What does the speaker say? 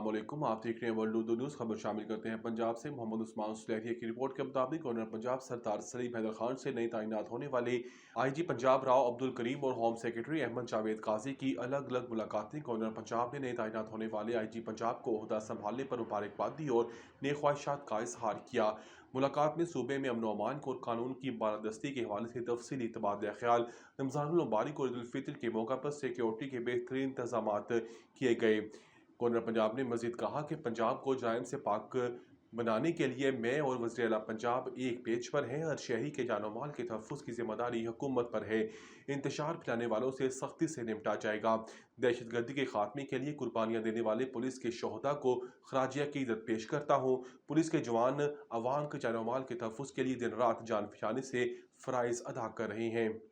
अस्सलाम वालेकुम। आप देख रहे हैं वर्ल्ड न्यूज़। खबर शामिल करते हैं पंजाब से। मोहम्मद उस्मान सुलैहिया की रिपोर्ट के मुताबिक गवर्नर पंजाब सरदार सलीम हैदर खान से नई तैनात होने वाले आईजी पंजाब राव अब्दुल करीम और होम सेक्रेटरी अहमद जावेद काजी की अलग अलग मुलाकातें। गवर्नर पंजाब ने नए तैनात होने वाले आईजी पंजाब को ओहदा संभालने पर मुबारकबाद दी और नेक ख्वाहिशात का इजहार किया। मुलाकात में सूबे में अमन अमान और कानून की बालादस्ती के हवाले से तफसीली तबादला ख्याल, रमज़ानुल मुबारक और ईद उल फितर के मौका पर सिक्योरिटी के बेहतरीन इंतजाम किए गए। गवर्नर पंजाब ने मजीद कहा कि पंजाब को जराइम से पाक बनाने के लिए मैं और वज़ीर आला पंजाब एक पेज पर हैं। हर शहरी के जान माल के तहफ़्फ़ुज़ की जिम्मेदारी हुकूमत पर है। इंतशार फैलाने वालों से सख्ती से निपटा जाएगा। दहशत गर्दी के खात्मे के लिए कुर्बानियाँ देने वाले पुलिस के शोहदा को खराज अक़ीदत पेश करता हूँ। पुलिस के जवान अवाम के जान माल के तहफ़्फ़ुज़ के लिए दिन रात जान बचाने से फ़राइज़ अदा कर रहे हैं।